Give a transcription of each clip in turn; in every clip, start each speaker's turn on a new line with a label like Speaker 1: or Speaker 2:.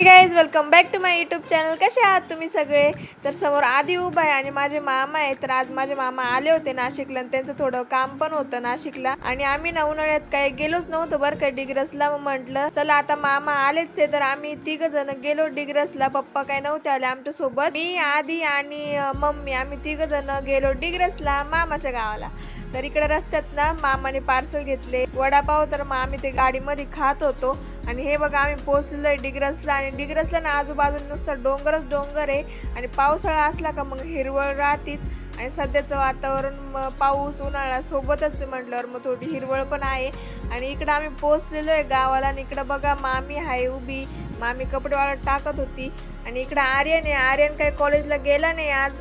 Speaker 1: Guys, welcome back to my YouTube channel. कसे आहात तुम्ही सगळे? तर समोर आधी उभा आहे आणि माझे मामा आहे. तर आज माझे मामा आले होते नाशिकला आणि त्यांचं थोडं काम पण होतं नाशिकला. आणि आम्ही ना उन्हाळ्यात काही गेलोच नव्हतो बरं का डिग्रसला. मग म्हटलं चला आता मामा आलेच आहे तर आम्ही 3 जण गेलो डिग्रसला. पप्पा काय नव्हते आले आमच्या सोबत. मी आधी आणि मम्मी आम्ही 3 जण गेलो डिग्रसला मामाच्या गावाला. तर इकडे रस्त्यात ना मामाने पार्सल घेतले वडापाव. तर मग आम्ही ते गाडीमध्ये खात होतो. आणि हे बघा आम्ही पोहोचलेलो आहे डिग्रसला. आणि डिग्रसला ना आजूबाजूला नुसतं डोंगरच डोंगर आहे. आणि पावसाळा असला का मग हिरवळ राहतीच. आणि सध्याचं वातावरण पाऊस उन्हाळा सोबतच म्हटल्यावर मग थोडी हिरवळ पण आहे. आणि इकडं आम्ही पोहोचलेलो आहे गावाला. आणि इकडं बघा मामी आहे उभी. मामी कपडे वाळत टाकत होती. आणि इकडं आर्यन आहे. आर्यन काही कॉलेजला गेला नाही आज.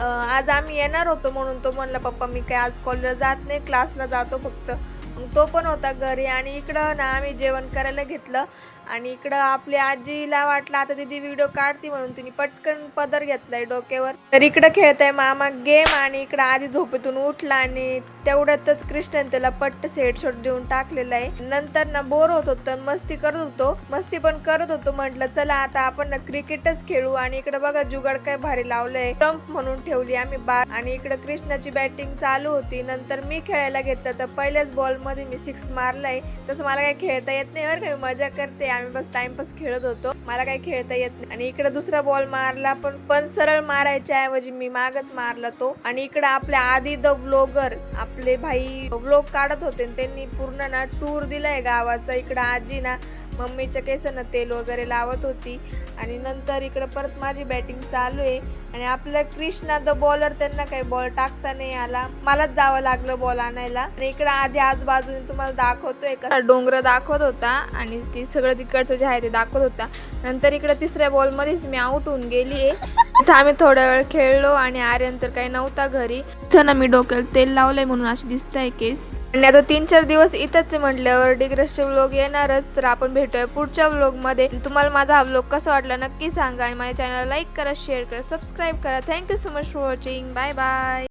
Speaker 1: आज आम्ही येणार होतो म्हणून तो म्हणला पप्पा मी काय आज कॉलेजला जात नाही, क्लासला जातो फक्त. मग तो पण होता घरी. आणि इकडं ना आम्ही जेवण करायला घेतलं. आणि इकडं आपल्या आजीला वाटलं आता दीदी व्हिडिओ काढती म्हणून तिने पटकन पदर घेतलाय डोक्यावर. तर इकडं खेळताय मामा गेम. आणि इकडं आधी झोपेतून उठला आणि तेवढ्यातच कृष्णन त्याला पट्ट हेडशॉट देऊन टाकलेला आहे. नंतर ना बोर होत होतं, मस्ती पण करत होतो. म्हटलं चला आता आपण ना क्रिकेटच खेळू. आणि इकडे बघा जुगाड काय भारी लावलंय, स्टंप म्हणून ठेवली आम्ही बार. आणि इकडे कृष्णाची बॅटिंग चालू होती. नंतर मी खेळायला घेतलं तर पहिल्याच बॉल मध्ये मी 6 मारलाय. तसं मला काही खेळता येत नाही बरं, काही मजा करते आम्ही बस टाइमपास खेळत होतो, मला काही खेळता येत नाही. आणि इकडे दुसरा बॉल मारला पण सरळ मारायच्या ऐवजी मी मागच मारला तो. आणि इकडे आपल्या आधी द व्लॉगर आपले भाई व्लॉग काढत होते. त्यांनी पूर्ण ना टूर दिलाय गावाचा. इकडे आजी ना मम्मीच्या केसांना तेल वगैरे लावत होती. आणि नंतर इकडे परत माझी बॅटिंग चालू आहे. आणि आपल्या कृष्णा द बॉलर त्यांना काही बॉल टाकता नाही आला, मलाच जावं लागलं बॉल आणायला. आणि इकडे आधी आजूबाजूने तुम्हाला दाखवतोय का डोंगर दाखवत होता. आणि ती सगळं तिकडचं जे आहे ते दाखवत होता. नंतर इकडे तिसऱ्या बॉल मध्येच मी आउट होऊन गेली आहे. इथं आम्ही थोडा वेळ खेळलो. आणि आर्यन तर काही नव्हता घरी. इथं ना मी डोक्याला तेल लावलंय म्हणून अशी दिसतंय केस. आणि आता 3-4 दिवस इथंच म्हटल्यावर डिग्रसचे व्लॉग येणारच. तर आपण भेटूया पुढच्या व्लॉग मध्ये. तुम्हाला माझा हा व्लॉग कसा वाटला नक्की सांगा. आणि माझ्या चॅनलला लाईक करा, शेअर करा, सबस्क्राईब करा. Thank you so much for watching. Bye bye.